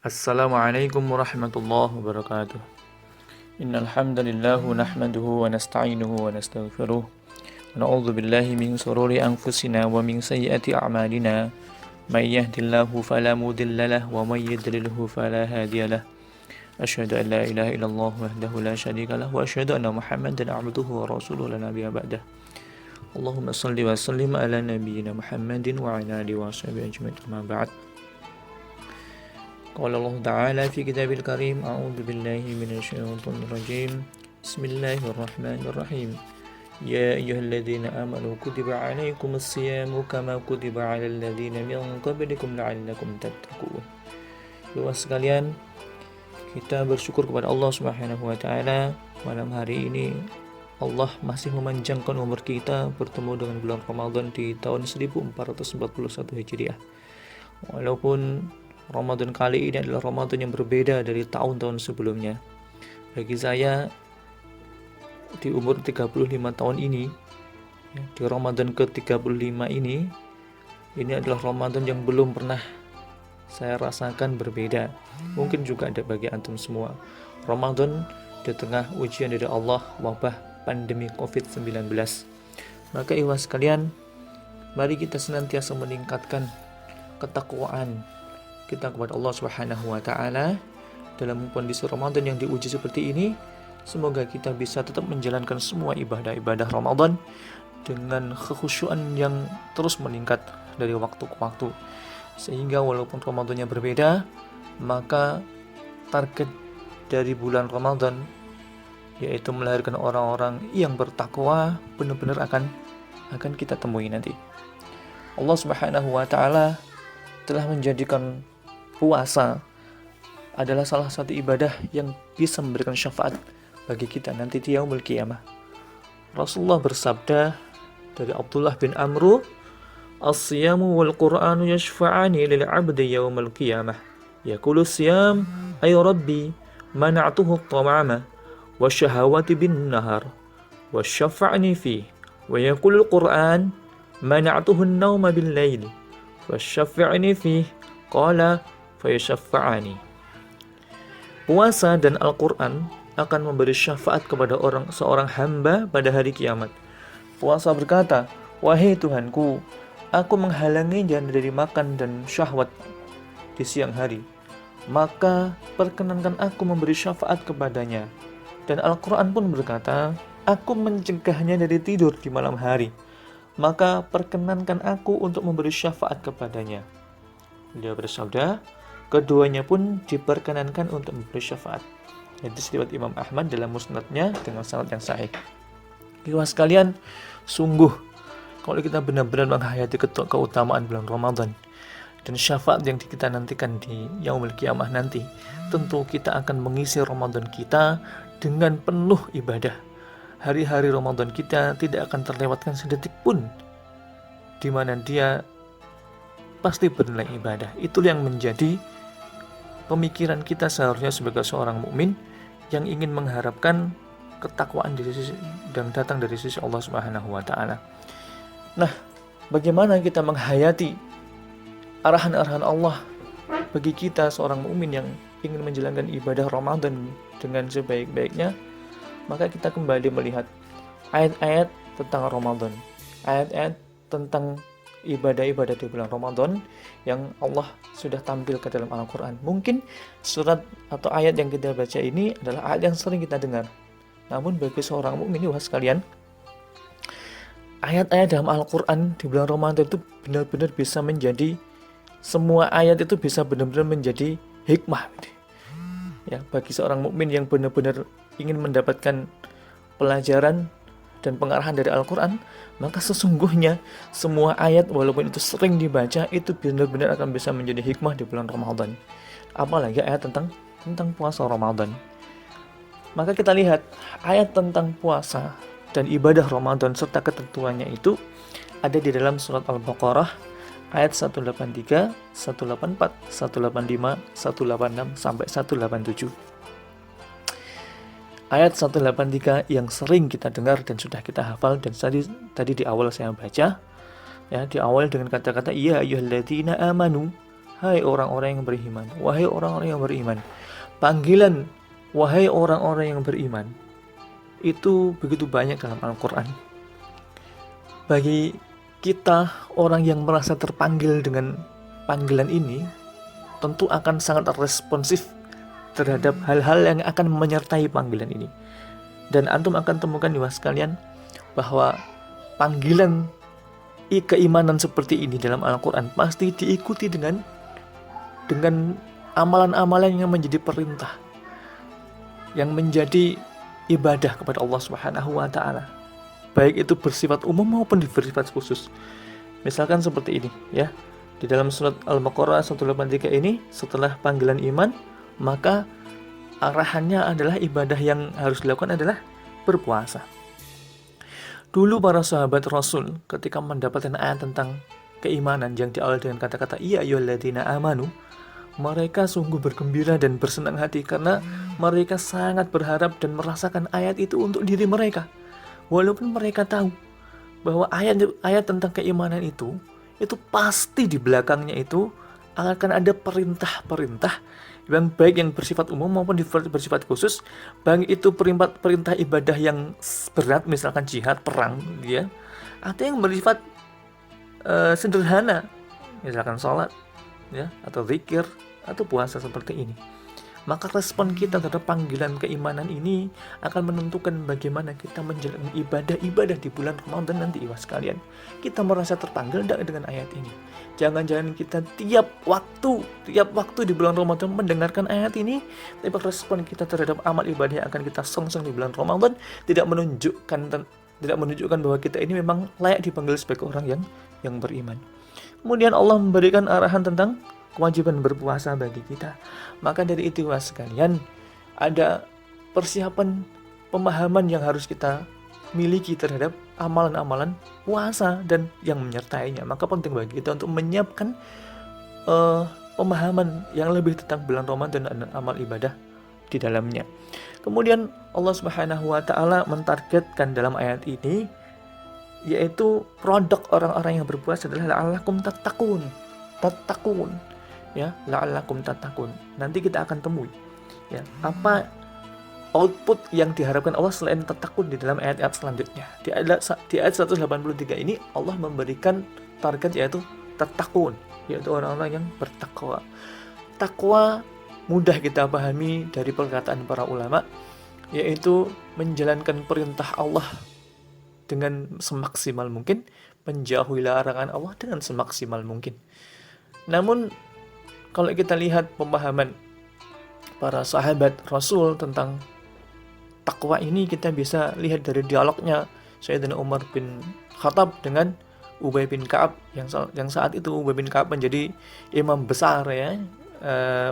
Assalamualaikum warahmatullahi wabarakatuh. Innal hamdalillah nahmaduhu wa nasta'inuhu wa nastaghfiruh. Wa na'udzu billahi min shururi anfusina wa min sayyiati a'malina. May yahdihillahu fala mudilla lahu wa may yudlilhu fala hadiya lahu. Asyhadu an la ilaha illallah wahdahu la syarika lahu wa asyhadu anna Muhammadan 'abduhu wa rasuluhu la nabiyya ba'dah. Allahumma shalli wa sallim ala nabiyyina Muhammadin wa ala alihi wa sahbihi ajma'in. Amma ba'd. Qala Allah Ta'ala fi kitabil karim, a'udzu billahi minasyaitonir rajim. Bismillahirrahmanirrahim. Ya ayyuhalladzina amanu kutiba 'alaikumus shiyamu kama kutiba 'alal ladzina min qablikum la'allakum tattaqun. Bapak sekalian, kita bersyukur kepada Allah Subhanahu wa taala. Malam hari ini Allah masih memanjangkan umur kita bertemu dengan bulan Ramadan di tahun 1441 Hijriah. Walaupun Ramadan kali ini adalah Ramadan yang berbeda dari tahun-tahun sebelumnya. Bagi saya, di umur 35 tahun ini, di Ramadan ke-35 ini adalah Ramadan yang belum pernah saya rasakan berbeda. Mungkin juga ada bagi antum semua. Ramadan di tengah ujian dari Allah, wabah pandemi COVID-19. Maka ikhwas sekalian, mari kita senantiasa meningkatkan ketakwaan kita kepada Allah Subhanahu wa taala dalam kondisi Ramadan yang diuji seperti ini. Semoga kita bisa tetap menjalankan semua ibadah-ibadah Ramadan dengan kekhusyuan yang terus meningkat dari waktu ke waktu, sehingga walaupun Ramadannya berbeda, maka target dari bulan Ramadan, yaitu melahirkan orang-orang yang bertakwa, benar-benar akan kita temui nanti. Allah Subhanahu wa taala telah menjadikan puasa adalah salah satu ibadah yang bisa memberikan syafaat bagi kita nanti di yaumul qiyamah. Rasulullah bersabda dari Abdullah bin Amru, "As-siyamu wal Qur'anu yashfa'ani lil 'abdi yaumil qiyamah. Yaqulu as-siyam, ay rabbi, mana'tuhu at-tamama wa syahawati bin nahar wa syafa'ni fi. Wa yaqulu al-Qur'an, mana'tuhu an-nawma bil lail wa syafa'ni fi. Qala fayashaffa'ani." Puasa dan Al-Quran akan memberi syafaat kepada seorang hamba pada hari kiamat. Puasa berkata, "Wahai Tuhanku, aku menghalanginya dari makan dan syahwat di siang hari. Maka perkenankan aku memberi syafaat kepadanya." Dan Al-Quran pun berkata, "Aku mencegahnya dari tidur di malam hari. Maka perkenankan aku untuk memberi syafaat kepadanya." Dia bersabda, keduanya pun diperkenankan untuk memberi syafaat. Hadis riwayat Imam Ahmad dalam musnadnya dengan sanad yang sahih. Ikhwas sekalian, sungguh kalau kita benar-benar menghayati keutamaan bulan Ramadan dan syafaat yang kita nantikan di yaumul qiyamah nanti, tentu kita akan mengisi Ramadan kita dengan penuh ibadah. Hari-hari Ramadan kita tidak akan terlewatkan sedetik pun di mana dia pasti bernilai ibadah. Itulah yang menjadi pemikiran kita seharusnya sebagai seorang mukmin yang ingin mengharapkan ketakwaan dan datang dari sisi Allah Subhanahu wa taala. Nah, bagaimana kita menghayati arahan-arahan Allah bagi kita seorang mukmin yang ingin menjalankan ibadah Ramadan dengan sebaik-baiknya? Maka kita kembali melihat ayat-ayat tentang Ramadan, ayat-ayat tentang ibadah-ibadah di bulan Ramadan yang Allah sudah tampilkan dalam Al-Quran. Mungkin surat atau ayat yang kita baca ini adalah ayat yang sering kita dengar. Namun bagi seorang mukmin sekalian, ayat-ayat dalam Al-Quran di bulan Ramadan itu benar-benar bisa menjadi, semua ayat itu bisa benar-benar menjadi hikmah. Ya, bagi seorang mukmin yang benar-benar ingin mendapatkan pelajaran dan pengarahan dari Al-Quran, maka sesungguhnya semua ayat walaupun itu sering dibaca, itu benar-benar akan bisa menjadi hikmah di bulan Ramadan. Apalagi ayat tentang puasa Ramadan. Maka kita lihat ayat tentang puasa dan ibadah Ramadan serta ketentuannya itu ada di dalam surat Al-Baqarah ayat 183, 184, 185, 186 sampai 187. Ayat 183 yang sering kita dengar dan sudah kita hafal, dan tadi di awal saya baca, ya, di awal dengan kata-kata ya ayyuhalladzina amanu, hai orang-orang yang beriman, wahai orang-orang yang beriman. Panggilan wahai orang-orang yang beriman itu begitu banyak dalam Al-Quran. Bagi kita orang yang merasa terpanggil dengan panggilan ini, tentu akan sangat responsif terhadap hal-hal yang akan menyertai panggilan ini. Dan antum akan temukan di sekalian bahwa panggilan keimanan seperti ini dalam Al-Quran pasti diikuti dengan amalan-amalan yang menjadi perintah, yang menjadi ibadah kepada Allah Subhanahu wa Ta'ala, baik itu bersifat umum maupun bersifat khusus. Misalkan seperti ini ya, di dalam surat Al-Baqarah 183 ini, setelah panggilan iman, maka arahannya adalah ibadah yang harus dilakukan adalah berpuasa. Dulu para sahabat Rasul ketika mendapatkan ayat tentang keimanan yang diawali dengan kata-kata ya ayyuhalladzina amanu, mereka sungguh bergembira dan bersenang hati karena mereka sangat berharap dan merasakan ayat itu untuk diri mereka. Walaupun mereka tahu bahwa ayat tentang keimanan itu pasti di belakangnya itu akan ada perintah-perintah yang baik yang bersifat umum maupun bersifat khusus, baik itu perintah ibadah yang berat, misalkan jihad, perang, ya, atau yang bersifat sederhana, misalkan sholat, ya, atau zikir, atau puasa seperti ini. Maka respon kita terhadap panggilan keimanan ini akan menentukan bagaimana kita menjalani ibadah-ibadah di bulan Ramadan nanti, ikhwas sekalian. Kita merasa terpanggil tidak dengan ayat ini? Jangan-jangan kita tiap waktu di bulan Ramadan mendengarkan ayat ini, tapi respon kita terhadap amal ibadah yang akan kita songsong di bulan Ramadan tidak menunjukkan bahwa kita ini memang layak dipanggil sebagai orang yang beriman. Kemudian Allah memberikan arahan tentang kewajiban berpuasa bagi kita. Maka dari itu sekalian, ada persiapan pemahaman yang harus kita miliki terhadap amalan-amalan puasa dan yang menyertainya. Maka penting bagi kita untuk menyiapkan pemahaman yang lebih tentang bulan Ramadan dan amal ibadah di dalamnya. Kemudian Allah Subhanahu wa Ta'ala mentargetkan dalam ayat ini, yaitu produk orang-orang yang berpuasa adalah la'allakum tattaqun, ya, la'allakum tattaqun. Nanti kita akan temui ya apa output yang diharapkan Allah selain tattaqun di dalam ayat-ayat selanjutnya. Di ayat 183 ini Allah memberikan target yaitu tattaqun, yaitu orang-orang yang bertakwa. Takwa mudah kita pahami dari perkataan para ulama, yaitu menjalankan perintah Allah dengan semaksimal mungkin, menjauhi larangan Allah dengan semaksimal mungkin. Namun kalau kita lihat pemahaman para sahabat Rasul tentang takwa ini, kita bisa lihat dari dialognya Sayyidina Umar bin Khattab dengan Ubay bin Ka'ab yang saat itu Ubay bin Ka'ab menjadi imam besar ya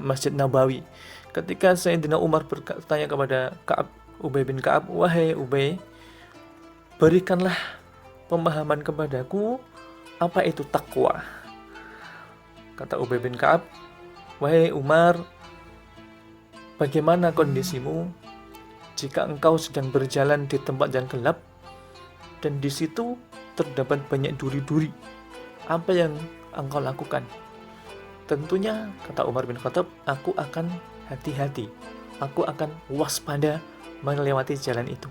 Masjid Nabawi. Ketika Sayyidina Umar bertanya kepada Ubay bin Ka'ab, wahai Ubay, berikanlah pemahaman kepadaku apa itu takwa. Kata Ubay bin Ka'ab, wahai Umar, bagaimana kondisimu jika engkau sedang berjalan di tempat yang gelap dan di situ terdapat banyak duri-duri? Apa yang engkau lakukan? Tentunya, kata Umar bin Khattab, aku akan hati-hati. Aku akan waspada melewati jalan itu.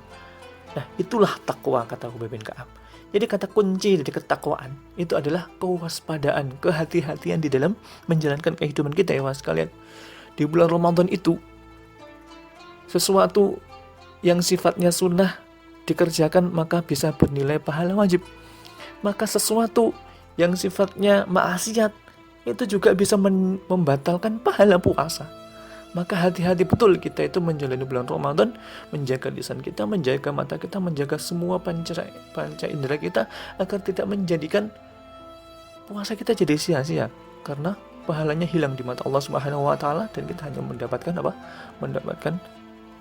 Nah, itulah takwa, kata Ubay bin Ka'ab. Jadi kata kunci dari ketakwaan itu adalah kewaspadaan, kehati-hatian di dalam menjalankan kehidupan kita, ya sekalian. Di bulan Ramadan itu sesuatu yang sifatnya sunnah dikerjakan maka bisa bernilai pahala wajib. Maka sesuatu yang sifatnya maksiat itu juga bisa membatalkan pahala puasa. Maka hati-hati betul kita itu menjalani bulan Ramadan, menjaga lisan kita, menjaga mata kita, menjaga semua panca indera kita agar tidak menjadikan puasa kita jadi sia-sia, karena pahalanya hilang di mata Allah Subhanahu wa Ta'ala dan kita hanya mendapatkan mendapatkan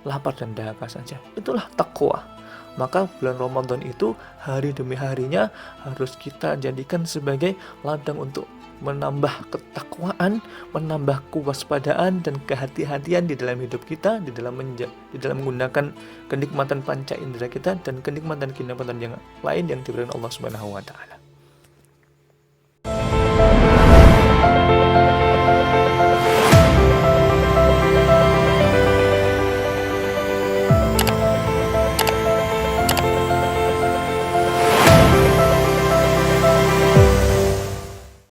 lapar dan dahaga saja. Itulah takwa. Maka bulan Ramadan itu hari demi harinya harus kita jadikan sebagai ladang untuk menambah ketakwaan, menambah kewaspadaan dan kehati-hatian di dalam hidup kita, di dalam menggunakan kenikmatan panca indera kita dan kenikmatan yang lain yang diberikan Allah Subhanahu wa Ta'ala.